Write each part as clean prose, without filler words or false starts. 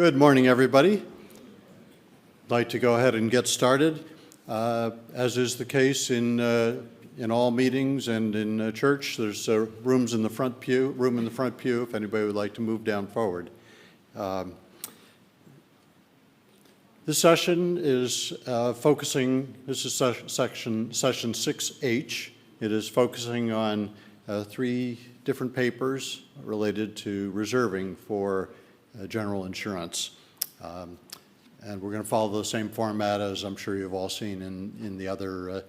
Good morning, everybody. I'd like to go ahead and get started. As is the case in all meetings and in church, there's room in the front pew if anybody would like to move down forward. This session is focusing, this is session 6H. It is focusing on 3 different papers related to reserving for general insurance. And we're going to follow the same format as I'm sure you've all seen in the other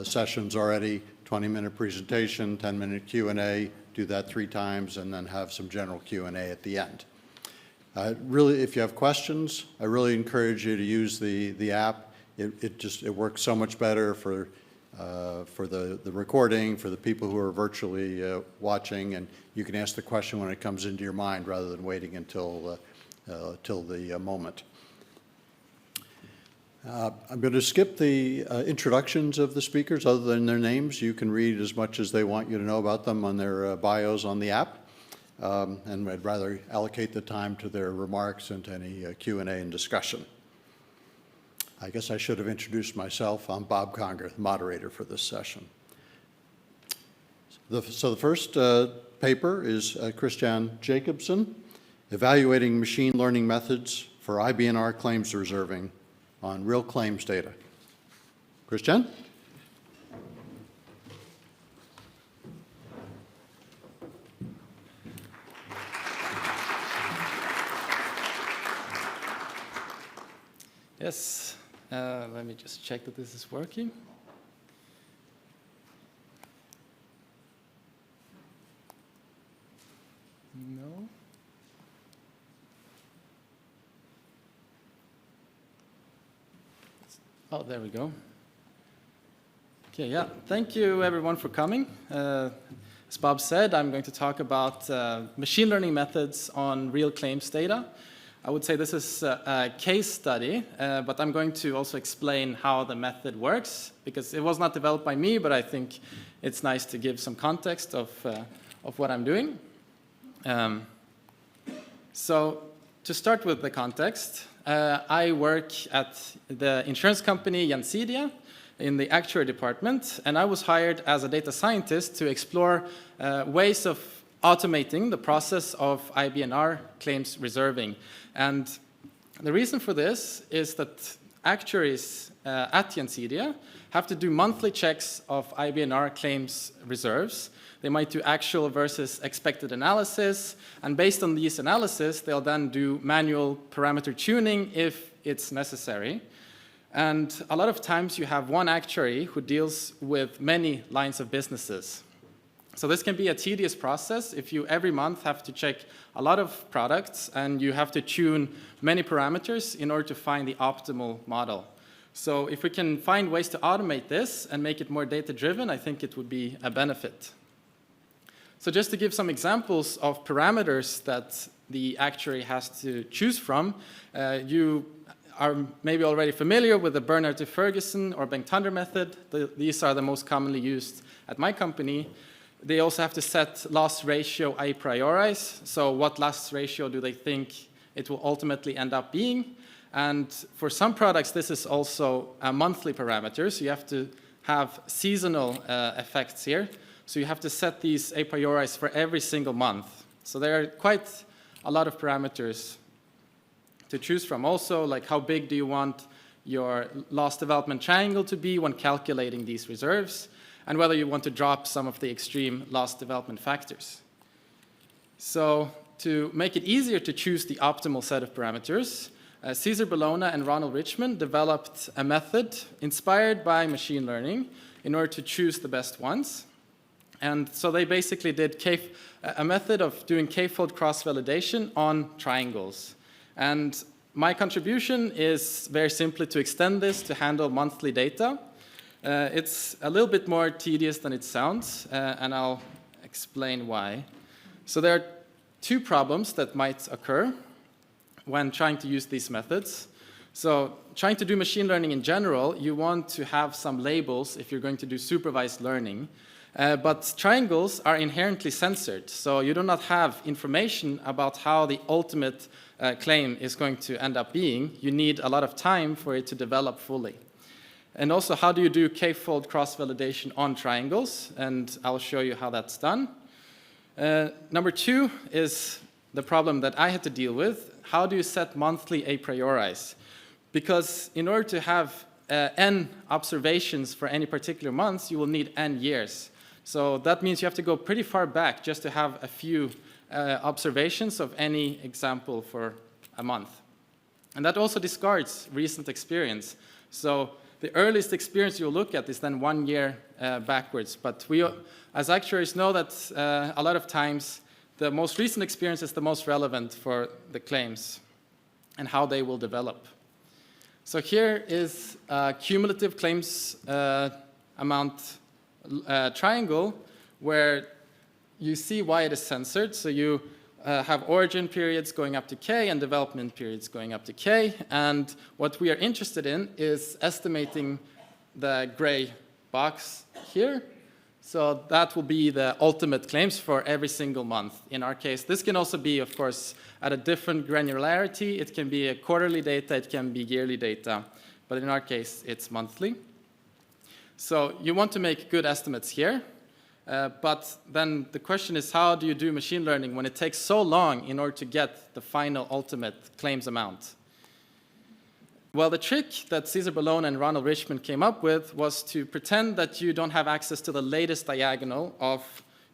sessions already. 20-minute presentation, 10-minute Q&A, do that 3 times, and then have some general Q&A at the end. Really, if you have questions, I really encourage you to use the app. It works so much better for the recording, for the people who are virtually watching, and you can ask the question when it comes into your mind rather than waiting until the moment. I'm going to skip the introductions of the speakers other than their names. You can read as much as they want you to know about them on their bios on the app. And I'd rather allocate the time to their remarks and to any Q&A and discussion. I guess I should have introduced myself. I'm Bob Conger, the moderator for this session. So the first paper is Kristian Jakobsen, Evaluating Machine Learning Methods for IBNR Claims Reserving on Real Claims Data. Kristian? Yes, let me just check that this is working. No. Oh, there we go. Okay, yeah, thank you everyone for coming. As Bob said, I'm going to talk about machine learning methods on real claims data. I would say this is a case study, but I'm going to also explain how the method works, because it was not developed by me, but I think it's nice to give some context of what I'm doing. So to start with the context, I work at the insurance company Gjensidige in the actuary department, and I was hired as a data scientist to explore ways of automating the process of IBNR claims reserving. And the reason for this is that actuaries at Gjensidige have to do monthly checks of IBNR claims reserves. They might do actual versus expected analysis, and based on these analysis, they'll then do manual parameter tuning if it's necessary. And a lot of times you have one actuary who deals with many lines of businesses. So this can be a tedious process if you every month have to check a lot of products and you have to tune many parameters in order to find the optimal model. So if we can find ways to automate this and make it more data-driven, I think it would be a benefit. So just to give some examples of parameters that the actuary has to choose from, you are maybe already familiar with the Bernard to Ferguson or Bengt-Thunder method. These are the most commonly used at my company. They also have to set loss ratio a priori. So what loss ratio do they think it will ultimately end up being? And for some products, this is also a monthly parameter. So you have to have seasonal effects here. So you have to set these a priori for every single month. So there are quite a lot of parameters to choose from. Also, like how big do you want your loss development triangle to be when calculating these reserves, and whether you want to drop some of the extreme loss development factors. So to make it easier to choose the optimal set of parameters, Cesar Balona and Ronald Richman developed a method inspired by machine learning in order to choose the best ones. And so they basically did a method of doing k-fold cross-validation on triangles. And my contribution is very simply to extend this to handle monthly data. It's a little bit more tedious than it sounds, and I'll explain why. So there are 2 problems that might occur when trying to use these methods. So trying to do machine learning in general, you want to have some labels if you're going to do supervised learning. But triangles are inherently censored, so you do not have information about how the ultimate claim is going to end up being, you need a lot of time for it to develop fully. And also, how do you do k-fold cross-validation on triangles? And I'll show you how that's done. Number 2 is the problem that I had to deal with. How do you set monthly a prioris? Because in order to have n observations for any particular month, you will need n years. So that means you have to go pretty far back just to have a few observations of any example for a month. And that also discards recent experience. So the earliest experience you'll look at is then 1 year backwards. But we, as actuaries, know that a lot of times the most recent experience is the most relevant for the claims and how they will develop. So here is a cumulative claims amount triangle where you see why it is censored. So you have origin periods going up to k and development periods going up to k. And what we are interested in is estimating the gray box here. So that will be the ultimate claims for every single month. In our case, this can also be, of course, at a different granularity. It can be a quarterly data, it can be yearly data. But in our case, it's monthly. So you want to make good estimates here. But then the question is, how do you do machine learning when it takes so long in order to get the final ultimate claims amount? Well, the trick that Cesar Balona and Ronald Richman came up with was to pretend that you don't have access to the latest diagonal of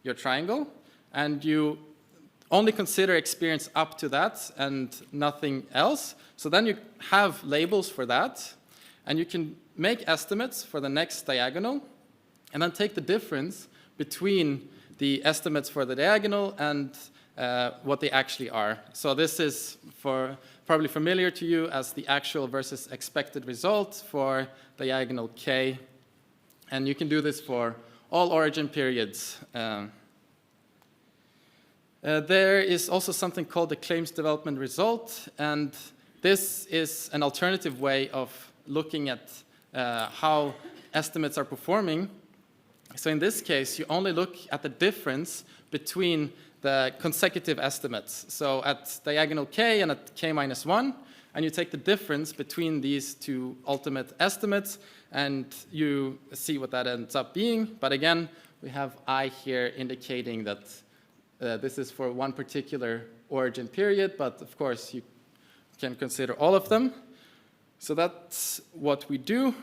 your triangle, and you only consider experience up to that and nothing else. So then you have labels for that, and you can make estimates for the next diagonal, and then take the difference between the estimates for the diagonal and what they actually are. So this is probably familiar to you as the actual versus expected result for diagonal k. And you can do this for all origin periods. There is also something called the claims development result, and this is an alternative way of looking at how estimates are performing. So in this case, you only look at the difference between the consecutive estimates. So at diagonal k and at k minus 1, and you take the difference between these two ultimate estimates, and you see what that ends up being. But again, we have I here indicating that this is for one particular origin period, but of course you can consider all of them. So that's what we do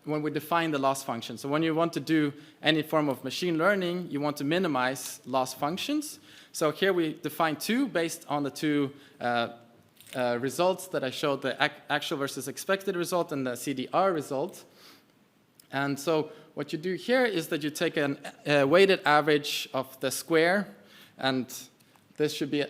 when we define the loss function. So when you want to do any form of machine learning, you want to minimize loss functions. So here we define two based on the two results that I showed, the actual versus expected result and the CDR result. And so what you do here is that you take a weighted average of the square, and this should be,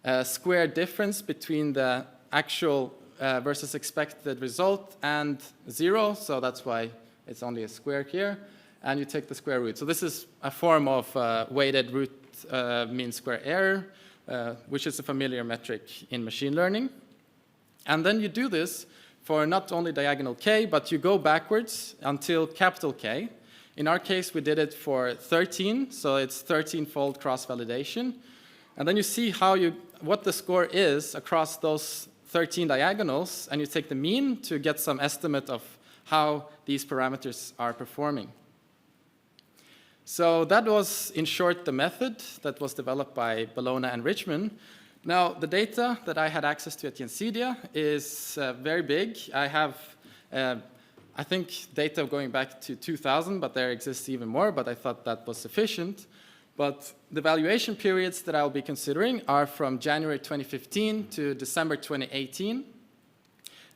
a square difference between the actual versus expected result and 0, so that's why it's only a square here, and you take the square root. So this is a form of weighted root mean square error, which is a familiar metric in machine learning. And then you do this for not only diagonal k, but you go backwards until capital K. In our case, we did it for 13, so it's 13-fold cross-validation. And then you see what the score is across those 13 diagonals, and you take the mean to get some estimate of how these parameters are performing. So that was, in short, the method that was developed by Balona and Richman. Now, the data that I had access to at Gjensidige is very big. I have, I think, data going back to 2000, but there exists even more, but I thought that was sufficient. But the valuation periods that I'll be considering are from January 2015 to December 2018.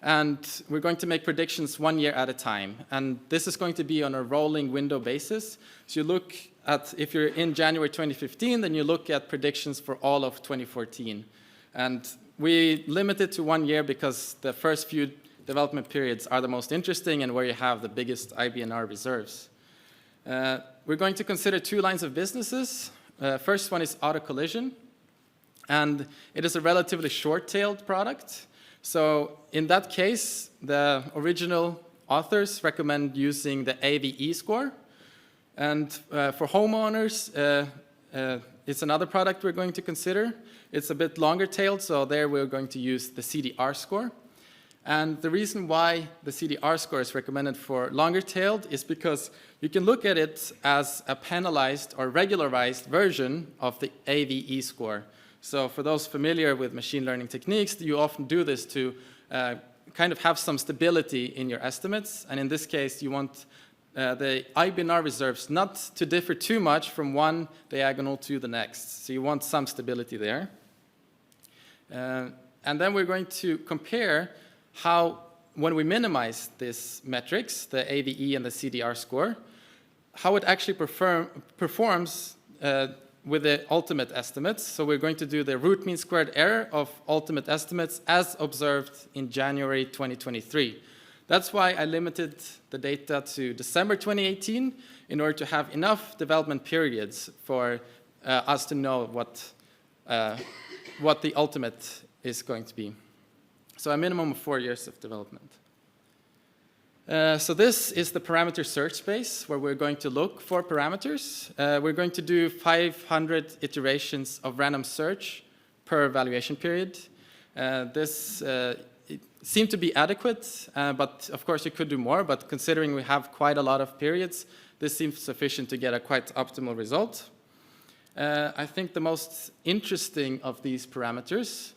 And we're going to make predictions 1 year at a time. And this is going to be on a rolling window basis. So you look at, if you're in January 2015, then you look at predictions for all of 2014. And we limit it to 1 year because the first few development periods are the most interesting and where you have the biggest IBNR reserves. We're going to consider two lines of businesses. First one is auto collision, and it is a relatively short-tailed product. So in that case, the original authors recommend using the AVE score. And for homeowners, it's another product we're going to consider. It's a bit longer tailed, so there we're going to use the CDR score. And the reason why the CDR score is recommended for longer tailed is because you can look at it as a penalized or regularized version of the AVE score. So for those familiar with machine learning techniques, you often do this to kind of have some stability in your estimates. And in this case, you want the IBNR reserves not to differ too much from one diagonal to the next. So you want some stability there. And then we're going to compare how, when we minimize these metrics, the AVE and the CDR score, how it actually performs with the ultimate estimates. So we're going to do the root mean squared error of ultimate estimates as observed in January 2023. That's why I limited the data to December 2018 in order to have enough development periods for us to know what the ultimate is going to be. So a minimum of 4 years of development. So this is the parameter search space where we're going to look for parameters. We're going to do 500 iterations of random search per evaluation period. This seemed to be adequate, but of course you could do more, but considering we have quite a lot of periods, this seems sufficient to get a quite optimal result. I think the most interesting of these parameters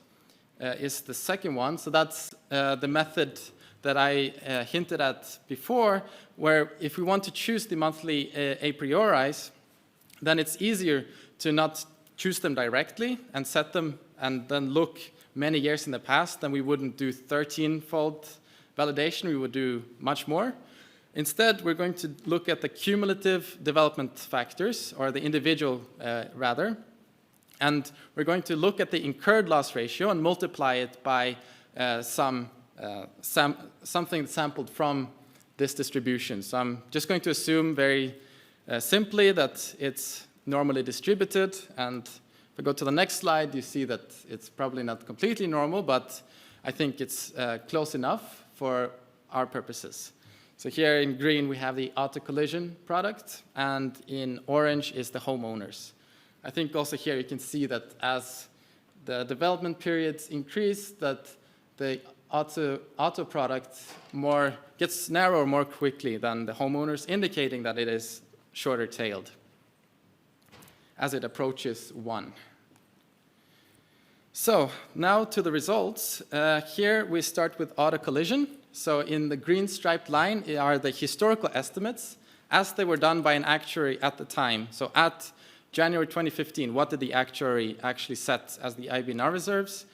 is the second one. So that's the method that I hinted at before, where if we want to choose the monthly a prioris, then it's easier to not choose them directly and set them and then look many years in the past. Then we wouldn't do 13-fold validation, we would do much more. Instead, we're going to look at the cumulative development factors, or the individual rather, and we're going to look at the incurred loss ratio and multiply it by something sampled from this distribution. So I'm just going to assume very simply that it's normally distributed, and if I go to the next slide, you see that it's probably not completely normal, but I think it's close enough for our purposes. So here in green we have the auto collision product, and in orange is the homeowners. I think also here you can see that as the development periods increase, that the auto product gets narrower more quickly than the homeowners, indicating that it is shorter tailed as it approaches 1. So now to the results. Here we start with auto collision. So in the green striped line are the historical estimates as they were done by an actuary at the time. So at January 2015, what did the actuary actually set as the IBNR reserves?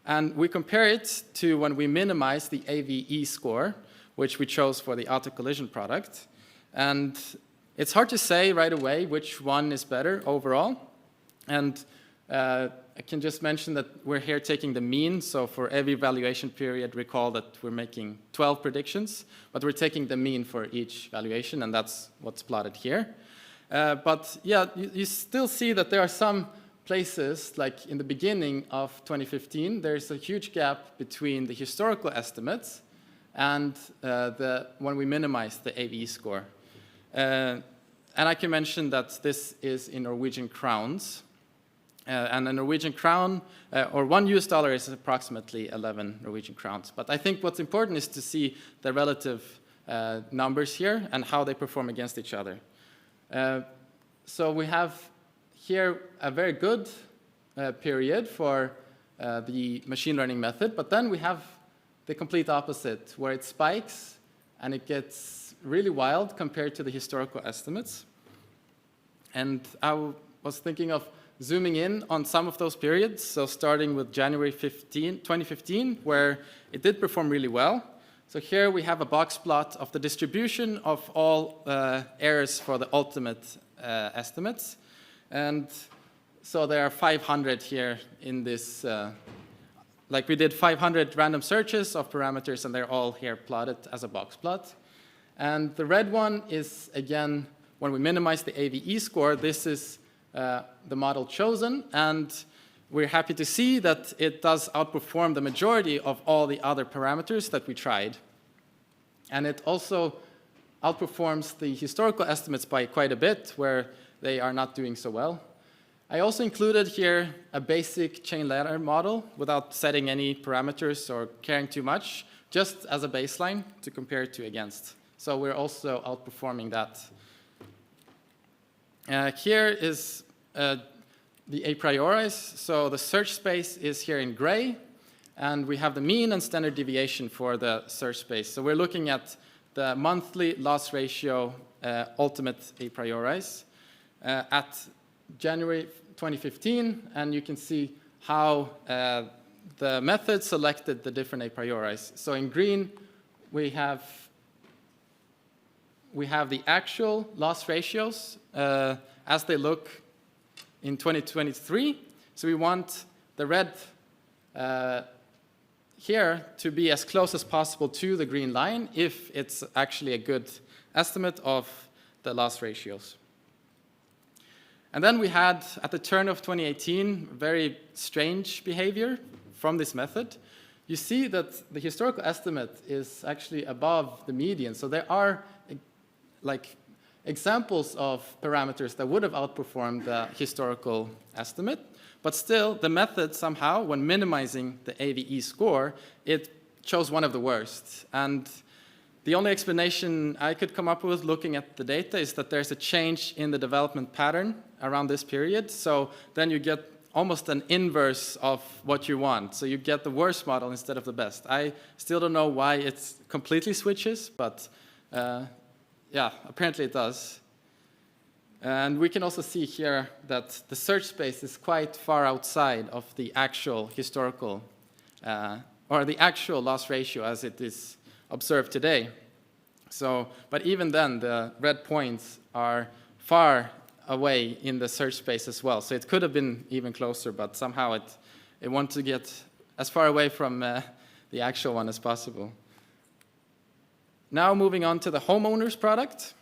And we compare it to when we minimize the AVE score, which we chose for the auto collision product. And it's hard to say right away which one is better overall. And I can just mention that we're here taking the mean. So for every valuation period, recall that we're making 12 predictions, but we're taking the mean for each valuation, and that's what's plotted here. But yeah, you still see that there are some places, like in the beginning of 2015, there's a huge gap between the historical estimates and when we minimize the AVE score. And I can mention that this is in Norwegian crowns. And a Norwegian crown, or $1 is approximately 11 Norwegian crowns. But I think what's important is to see the relative numbers here and how they perform against each other. So we have here a very good period for the machine learning method, but then we have the complete opposite, where it spikes and it gets really wild compared to the historical estimates. And I was thinking of zooming in on some of those periods, so starting with January 2015, where it did perform really well. So here we have a box plot of the distribution of all errors for the ultimate estimates. And so there are 500 here in this, like we did 500 random searches of parameters, and they're all here plotted as a box plot. And the red one is, again, when we minimize the AVE score, this is the model chosen, and we're happy to see that it does outperform the majority of all the other parameters that we tried. And it also outperforms the historical estimates by quite a bit, where they are not doing so well. I also included here a basic chain ladder model without setting any parameters or caring too much, just as a baseline to compare it to against. So we're also outperforming that. Here is the a prioris. So the search space is here in gray, and we have the mean and standard deviation for the search space. So we're looking at the monthly loss ratio ultimate a prioris at January 2015, and you can see how the method selected the different a prioris. So in green, we have the actual loss ratios as they look in 2023. So we want the red here to be as close as possible to the green line if it's actually a good estimate of the loss ratios. And then we had, at the turn of 2018, very strange behavior from this method. You see that the historical estimate is actually above the median. So there are like examples of parameters that would have outperformed the historical estimate, but still the method somehow, when minimizing the AVE score, it chose one of the worst. And the only explanation I could come up with looking at the data is that there's a change in the development pattern around this period. So then you get almost an inverse of what you want. So you get the worst model instead of the best. I still don't know why it completely switches, but yeah, apparently it does. And we can also see here that the search space is quite far outside of the actual historical, or the actual loss ratio as it is observed today. So, but even then, the red points are far away in the search space as well. So it could have been even closer, but somehow it wanted to get as far away from the actual one as possible. Now moving on to the homeowners product.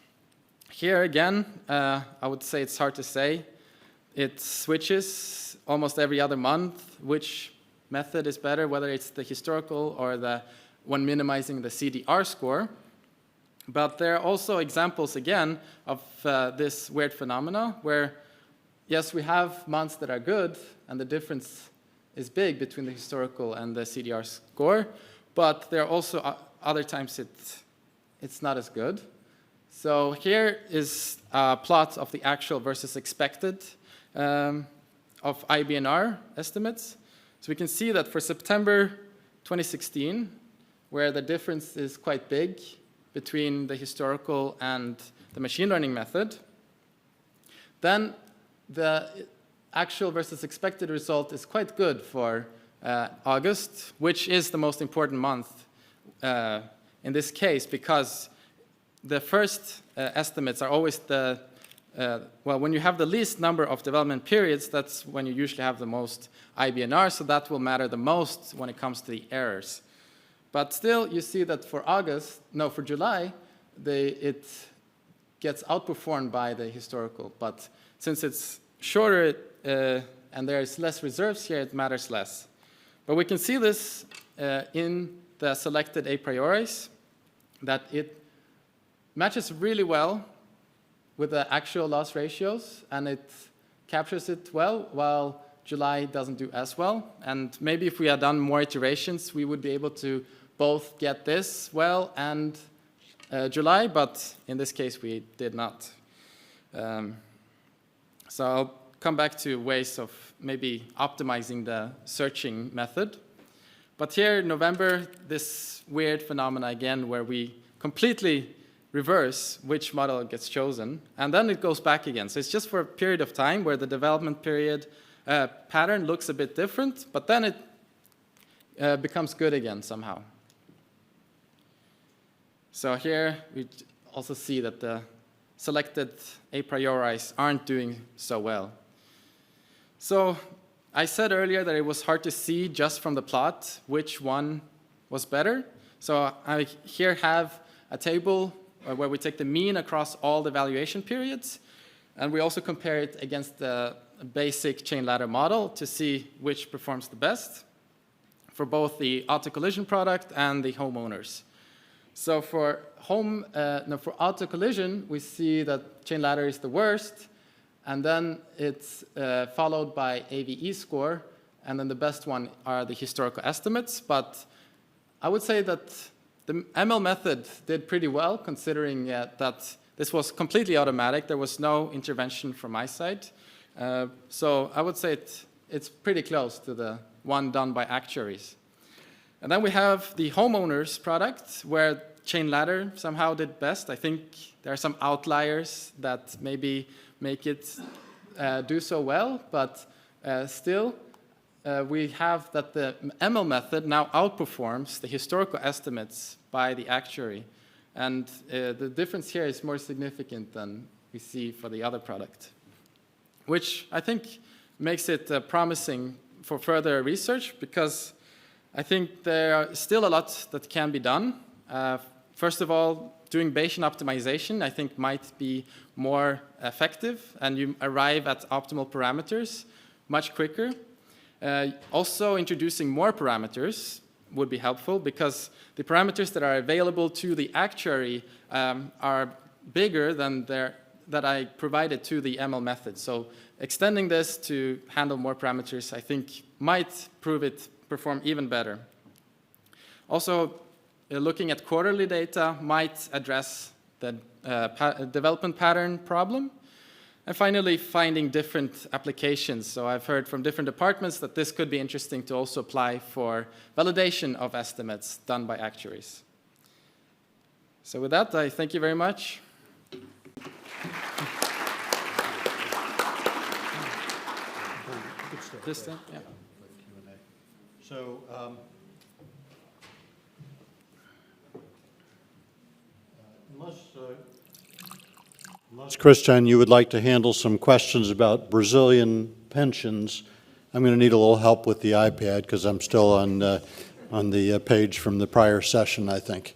Here again, I would say it's hard to say. It switches almost every other month which method is better, whether it's the historical or the one minimizing the CDR score. But there are also examples, again, of this weird phenomena where, yes, we have months that are good, and the difference is big between the historical and the CDR score, but there are also other times it's not as good. So here is a plot of the actual versus expected of IBNR estimates. So we can see that for September 2016, where the difference is quite big between the historical and the machine learning method, then the actual versus expected result is quite good for August, which is the most important month in this case, because the first estimates are always the, well, when you have the least number of development periods, that's when you usually have the most IBNR, so that will matter the most when it comes to the errors. But still, you see that for for July, it gets outperformed by the historical. But since it's shorter and there's less reserves here, it matters less. But we can see this in the selected a prioris, that it matches really well with the actual loss ratios, and it captures it well, while July doesn't do as well. And maybe if we had done more iterations, we would be able to both get this well and July, but in this case we did not. So I'll come back to ways of maybe optimizing the searching method. But here in November, this weird phenomena again where we completely reverse which model gets chosen, and then it goes back again. So it's just for a period of time where the development period pattern looks a bit different, but then it becomes good again somehow. So here we also see that the selected a prioris aren't doing so well. So I said earlier that it was hard to see just from the plot which one was better. So I here have a table where we take the mean across all the valuation periods, and we also compare it against the basic chain ladder model to see which performs the best for both the auto collision product and the homeowners. So for auto collision, we see that chain ladder is the worst, and then it's followed by AVE score, and then the best one are the historical estimates. But I would say that the ML method did pretty well, considering that this was completely automatic. There was no intervention from my side. So I would say it's pretty close to the one done by Actuaries. And then we have the homeowners product, where chain ladder somehow did best. I think there are some outliers that maybe make it do so well, but still, we have that the ML method now outperforms the historical estimates by the actuary. And the difference here is more significant than we see for the other product, which I think makes it promising for further research, because I think there are still a lot that can be done. First of all, doing Bayesian optimization, I think, might be more effective, and you arrive at optimal parameters much quicker. Also, introducing more parameters would be helpful, because the parameters that are available to the actuary are bigger than that I provided to the ML method. So extending this to handle more parameters, I think, might prove it perform even better. Also, looking at quarterly data might address the development pattern problem. And finally, finding different applications. So I've heard from different departments that this could be interesting to also apply for validation of estimates done by actuaries. So with that, I thank you very much. This thing? Yeah. So, unless Kristian, you would like to handle some questions about Brazilian pensions, I'm going to need a little help with the iPad, because I'm still on the page from the prior session, I think.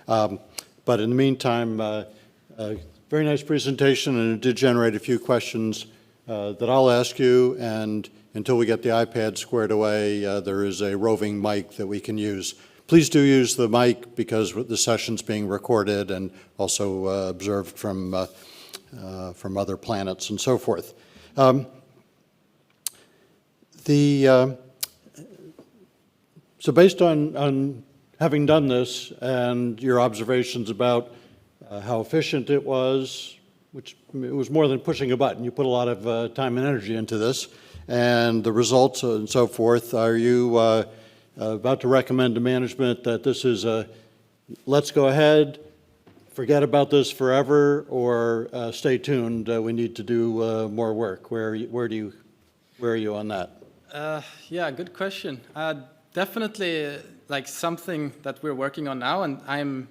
But in the meantime, very nice presentation, and it did generate a few questions that I'll ask you, and until we get the iPad squared away, there is a roving mic that we can use. Please do use the mic, because the session's being recorded and also observed from other planets and so forth. So based on having done this and your observations about how efficient it was, which it was more than pushing a button, you put a lot of time and energy into this, and the results and so forth, are you about to recommend to management that this is a let's go ahead, forget about this forever, or stay tuned, we need to do more work? Where are you on that? Yeah, good question. Definitely like something that we're working on now, and I'm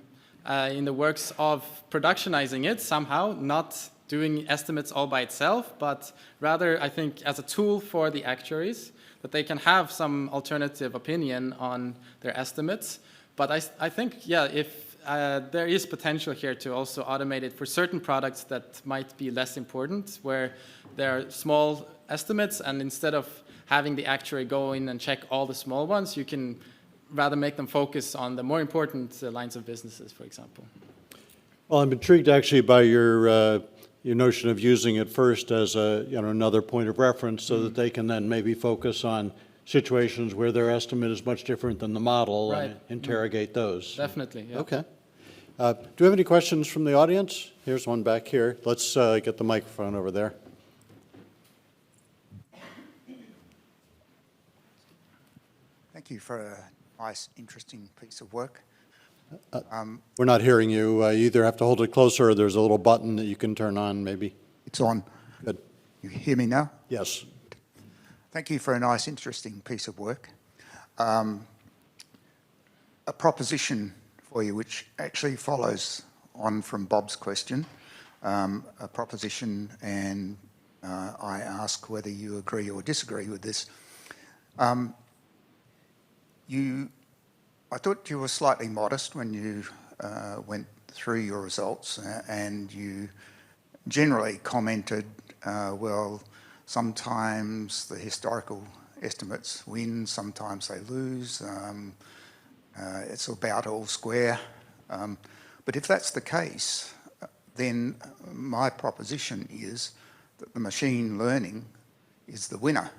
in the works of productionizing it somehow, not doing estimates all by itself, but rather, I think, as a tool for the actuaries, that they can have some alternative opinion on their estimates. But I think, yeah, if there is potential here to also automate it for certain products that might be less important, where there are small estimates, and instead of having the actuary go in and check all the small ones, you can rather make them focus on the more important lines of businesses, for example. Well, I'm intrigued actually by your notion of using it first as another point of reference, so that they can then maybe focus on situations where their estimate is much different than the model, right, and interrogate those. Definitely, yeah. Okay. Do we have any questions from the audience? Here's one back here. Let's get the microphone over there. Thank you for a nice, interesting piece of work. We're not hearing you. You either have to hold it closer, or there's a little button that you can turn on, maybe. It's on. Good. You hear me now? Yes. Thank you for a nice, interesting piece of work. A proposition for you, which actually follows on from Bob's question. A proposition, and I ask whether you agree or disagree with this. I thought you were slightly modest when you went through your results, and you generally commented, well, sometimes the historical estimates win, sometimes they lose. It's about all square. But if that's the case, then my proposition is that the machine learning is the winner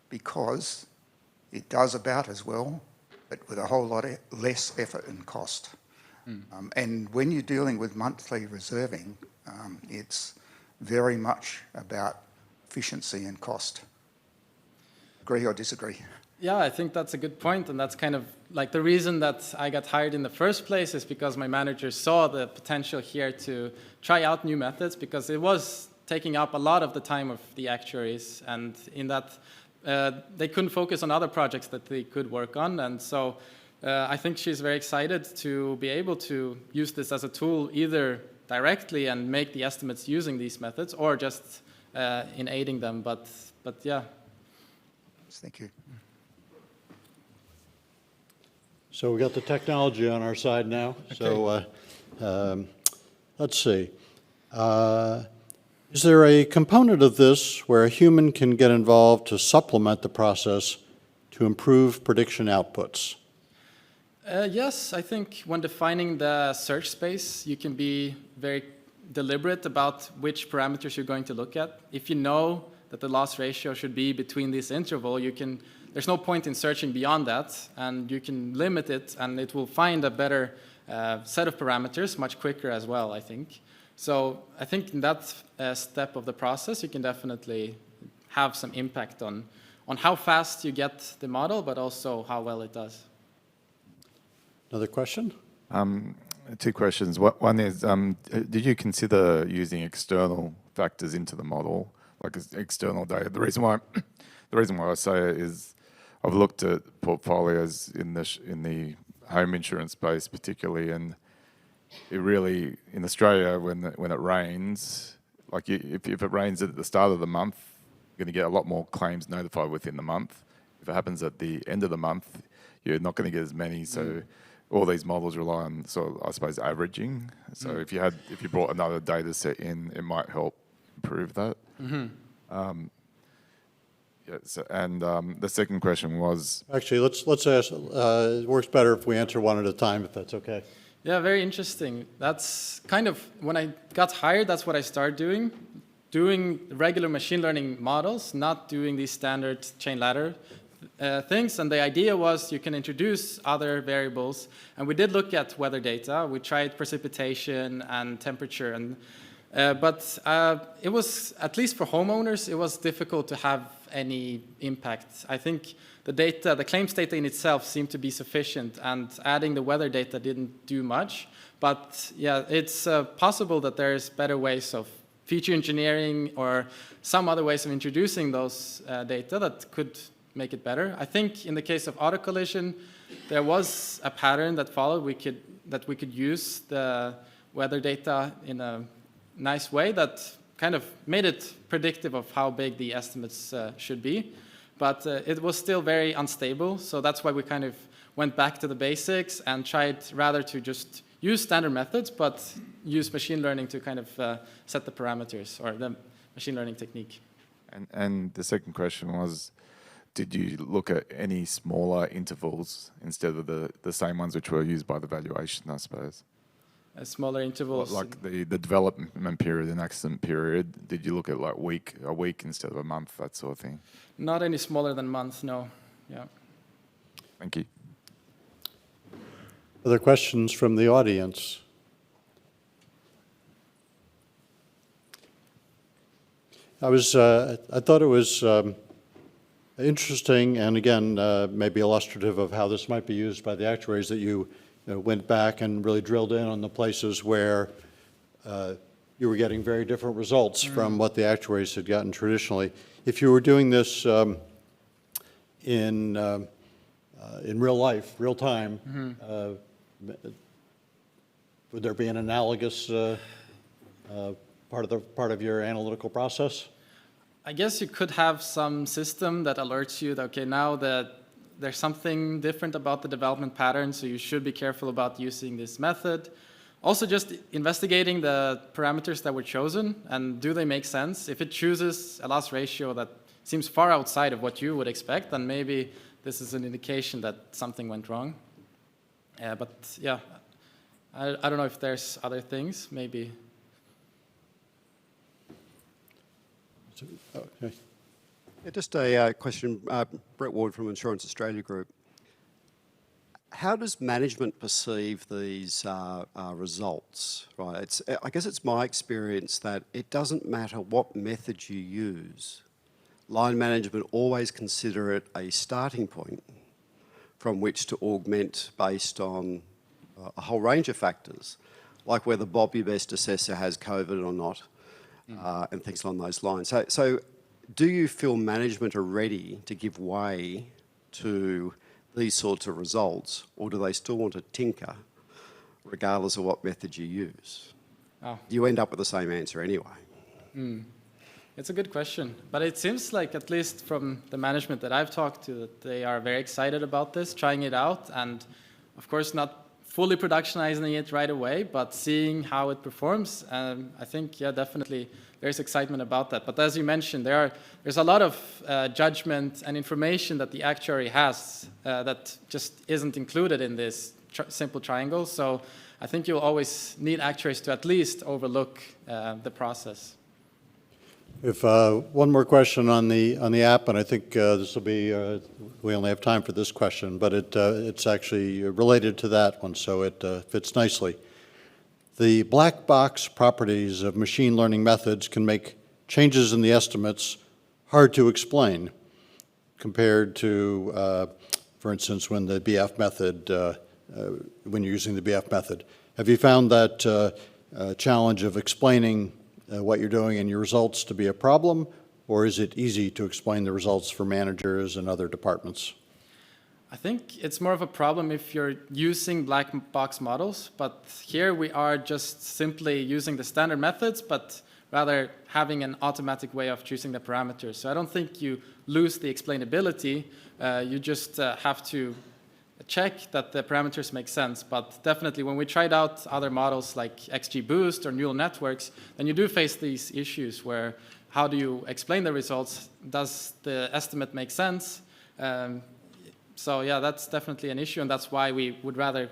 because it does about as well, but with a whole lot less effort and cost. And when you're dealing with monthly reserving, it's very much about efficiency and cost. Agree or disagree? Yeah, I think that's a good point, and that's kind of like the reason that I got hired in the first place is because my manager saw the potential here to try out new methods, because it was taking up a lot of the time of the actuaries, and in that they couldn't focus on other projects that they could work on. And so I think she's very excited to be able to use this as a tool, either directly and make the estimates using these methods, or just in aiding them. But yeah. Thank you. So we got the technology on our side now. Okay. So let's see. Is there a component of this where a human can get involved to supplement the process to improve prediction outputs? Yes, I think when defining the search space, you can be very deliberate about which parameters you're going to look at. If you know that the loss ratio should be between this interval, there's no point in searching beyond that, and you can limit it, and it will find a better set of parameters much quicker as well, I think. So I think in that step of the process, you can definitely have some impact on how fast you get the model, but also how well it does. Another question? Two questions. One is, did you consider using external factors into the model, like external data? The reason why I say it is I've looked at portfolios in the home insurance space particularly, and it really, in Australia, when it rains, like if it rains at the start of the month, you're going to get a lot more claims notified within the month. If it happens at the end of the month, you're not going to get as many. So all these models rely on sort of, I suppose, averaging. So if you brought another data set in, it might help improve that. Yeah, so, and the second question was... Actually, let's ask, it works better if we answer one at a time, if that's okay. Yeah, very interesting. That's kind of, when I got hired, that's what I started doing regular machine learning models, not doing these standard chain ladder things. And the idea was you can introduce other variables. And we did look at weather data. We tried precipitation and temperature. And but it was, at least for homeowners, it was difficult to have any impact. I think the claims data in itself seemed to be sufficient, and adding the weather data didn't do much. But yeah, it's possible that there's better ways of feature engineering or some other ways of introducing those data that could make it better. I think in the case of auto collision, there was a pattern that followed. That we could use the weather data in a nice way that kind of made it predictive of how big the estimates should be. But it was still very unstable, so that's why we kind of went back to the basics and tried rather to just use standard methods, but use machine learning to kind of set the parameters, or the machine learning technique. And the second question was, did you look at any smaller intervals instead of the same ones which were used by the valuation, I suppose? Smaller intervals. Like the development period and accident period, did you look at like a week instead of a month, that sort of thing? Not any smaller than months, no. Yeah. Thank you. Other questions from the audience? I thought it was interesting, and again, maybe illustrative of how this might be used by the actuaries, that you went back and really drilled in on the places where you were getting very different results from what the actuaries had gotten traditionally. If you were doing this in real life, real time, would there be an analogous part of your analytical process? I guess you could have some system that alerts you that, okay, now that there's something different about the development pattern, so you should be careful about using this method. Also, just investigating the parameters that were chosen, and do they make sense? If it chooses a loss ratio that seems far outside of what you would expect, then maybe this is an indication that something went wrong. But yeah, I don't know if there's other things, maybe. Okay. Yeah, just a question, Brett Ward from Insurance Australia Group. How does management perceive these results? Right, I guess it's my experience that it doesn't matter what method you use. Line management always consider it a starting point from which to augment based on a whole range of factors, like whether Bob, your best assessor, has COVID or not, and things along those lines. So do you feel management are ready to give way to these sorts of results, or do they still want to tinker regardless of what method you use? Oh. You end up with the same answer anyway. It's a good question, but it seems like, at least from the management that I've talked to, that they are very excited about this, trying it out, and of course not fully productionizing it right away, but seeing how it performs. I think, yeah, definitely there's excitement about that. But as you mentioned, there's a lot of judgment and information that the actuary has that just isn't included in this simple triangle. So I think you'll always need actuaries to at least overlook the process. If one more question on the app, and I think this will be, we only have time for this question, but it's actually related to that one, so it fits nicely. The black box properties of machine learning methods can make changes in the estimates hard to explain compared to, for instance, when the BF method, when you're using the BF method. Have you found that challenge of explaining what you're doing and your results to be a problem, or is it easy to explain the results for managers and other departments? I think it's more of a problem if you're using black box models, but here we are just simply using the standard methods, but rather having an automatic way of choosing the parameters. So I don't think you lose the explainability, you just have to check that the parameters make sense. But definitely when we tried out other models like XGBoost or neural networks, then you do face these issues where how do you explain the results? Does the estimate make sense? So yeah, that's definitely an issue, and that's why we would rather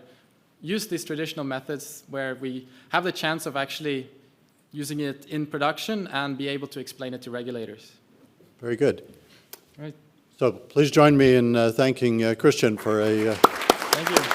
use these traditional methods where we have the chance of actually using it in production and be able to explain it to regulators. Very good. Right. So please join me in thanking Kristian for a Thank you.